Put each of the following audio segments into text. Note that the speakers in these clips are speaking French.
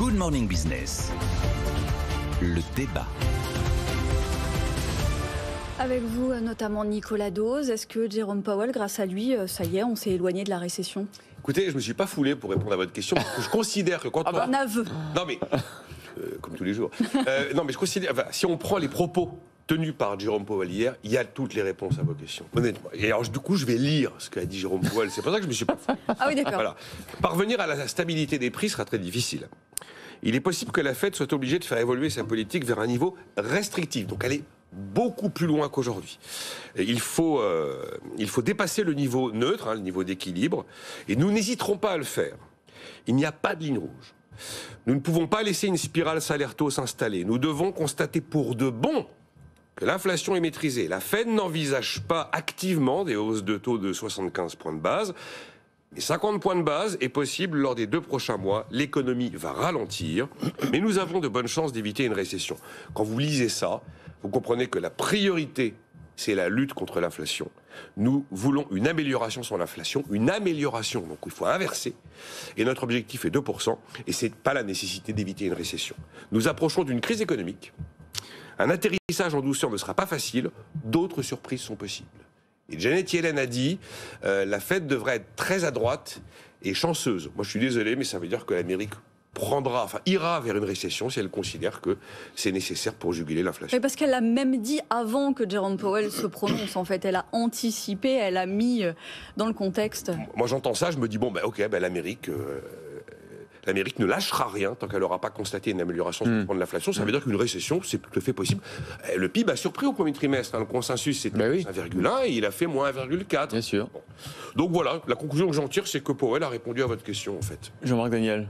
Good Morning Business. Le débat. Avec vous, notamment Nicolas Dose, est-ce que Jérôme Powell, grâce à lui, ça y est, on s'est éloigné de la récession ? Écoutez, je ne me suis pas foulé pour répondre à votre question, parce que je considère que quand on... Un aveu. Non mais, comme tous les jours. Non mais je considère, enfin, si on prend les propos tenus par Jérôme Powell hier, il y a toutes les réponses à vos questions, honnêtement. Et alors du coup, je vais lire ce qu'a dit Jérôme Powell, c'est pour ça que je ne me suis pas foulé. Ah oui, d'accord. Voilà. Parvenir à la stabilité des prix sera très difficile. Il est possible que la Fed soit obligée de faire évoluer sa politique vers un niveau restrictif, donc aller beaucoup plus loin qu'aujourd'hui. Il faut dépasser le niveau neutre, le niveau d'équilibre, et nous n'hésiterons pas à le faire. Il n'y a pas de ligne rouge. Nous ne pouvons pas laisser une spirale salaire-taux s'installer. Nous devons constater pour de bon que l'inflation est maîtrisée. La Fed n'envisage pas activement des hausses de taux de 75 points de base. Et 50 points de base est possible lors des 2 prochains mois. L'économie va ralentir, mais nous avons de bonnes chances d'éviter une récession. Quand vous lisez ça, vous comprenez que la priorité, c'est la lutte contre l'inflation. Nous voulons une amélioration sur l'inflation, une amélioration, donc il faut inverser. Et notre objectif est 2%, et ce n'est pas la nécessité d'éviter une récession. Nous approchons d'une crise économique. Un atterrissage en douceur ne sera pas facile, d'autres surprises sont possibles. Et Janet Yellen a dit la Fed devrait être très à droite et chanceuse. Moi, je suis désolé, mais ça veut dire que l'Amérique ira vers une récession si elle considère que c'est nécessaire pour juguler l'inflation. Mais parce qu'elle l'a même dit avant que Jérôme Powell se prononce, en fait. Elle a anticipé, elle a mis dans le contexte. Moi, j'entends ça, je me dis, l'Amérique ne lâchera rien tant qu'elle n'aura pas constaté une amélioration de l'inflation. Ça veut dire qu'une récession, c'est tout à fait possible. Le PIB a surpris au premier trimestre. Le consensus, c'était 1,1 et il a fait moins 1,4. Bien sûr. Bon. Donc voilà, la conclusion que j'en tire, c'est que Powell a répondu à votre question, en fait. Jean-Marc Daniel.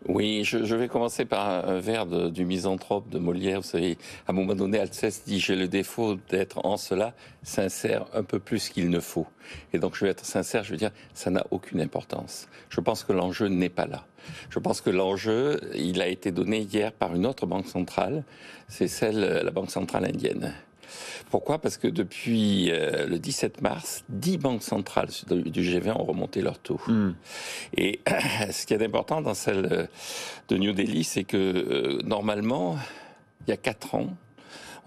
Oui, je vais commencer par un vers du misanthrope de Molière. Vous savez, à un moment donné, Alceste dit « J'ai le défaut d'être en cela sincère un peu plus qu'il ne faut ». Et donc je vais être sincère, je vais dire « ça n'a aucune importance ». Je pense que l'enjeu n'est pas là. Je pense que l'enjeu, il a été donné hier par une autre banque centrale, c'est la Banque centrale indienne. Pourquoi ? Parce que depuis le 17 mars, 10 banques centrales du G20 ont remonté leur taux. Et ce qui est important dans celle de New Delhi, c'est que normalement, il y a 4 ans,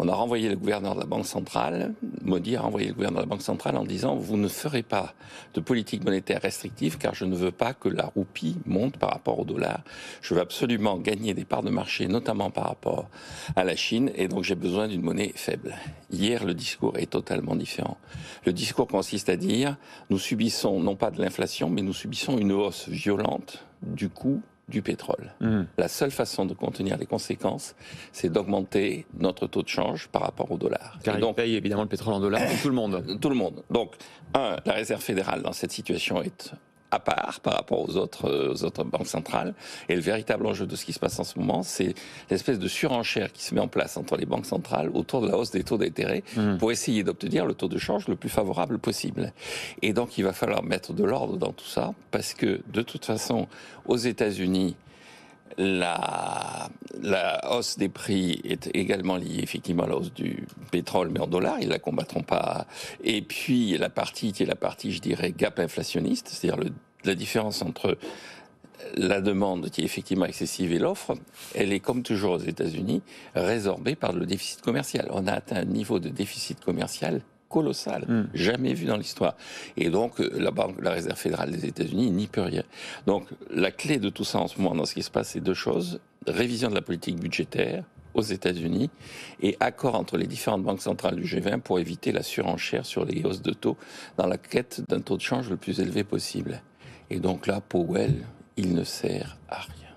on a renvoyé le gouverneur de la Banque centrale, Modi a renvoyé le gouverneur de la Banque centrale en disant « Vous ne ferez pas de politique monétaire restrictive car je ne veux pas que la roupie monte par rapport au dollar. Je veux absolument gagner des parts de marché, notamment par rapport à la Chine, et donc j'ai besoin d'une monnaie faible. » Hier, le discours est totalement différent. Le discours consiste à dire « Nous subissons non pas de l'inflation, mais nous subissons une hausse violente du coût du pétrole. La seule façon de contenir les conséquences, c'est d'augmenter notre taux de change par rapport au dollar. Car il paye évidemment le pétrole en dollars, tout le monde. Tout le monde. Donc, la Réserve fédérale dans cette situation est à part par rapport aux autres banques centrales. Et le véritable enjeu de ce qui se passe en ce moment, c'est l'espèce de surenchère qui se met en place entre les banques centrales autour de la hausse des taux d'intérêt pour essayer d'obtenir le taux de change le plus favorable possible. Et donc, il va falloir mettre de l'ordre dans tout ça parce que, de toute façon, aux États-Unis, la hausse des prix est également liée effectivement à la hausse du pétrole, mais en dollars, ils la combattront pas. Et puis la partie qui est la partie, je dirais, gap inflationniste, c'est-à-dire la différence entre la demande qui est effectivement excessive et l'offre, elle est comme toujours aux États-Unis résorbée par le déficit commercial. On a atteint un niveau de déficit commercial colossal, jamais vu dans l'histoire. Et donc, la Réserve fédérale des États-Unis n'y peut rien. Donc, la clé de tout ça en ce moment, dans ce qui se passe, c'est 2 choses. Révision de la politique budgétaire aux États-Unis et accord entre les différentes banques centrales du G20 pour éviter la surenchère sur les hausses de taux dans la quête d'un taux de change le plus élevé possible. Et donc là, Powell, il ne sert à rien.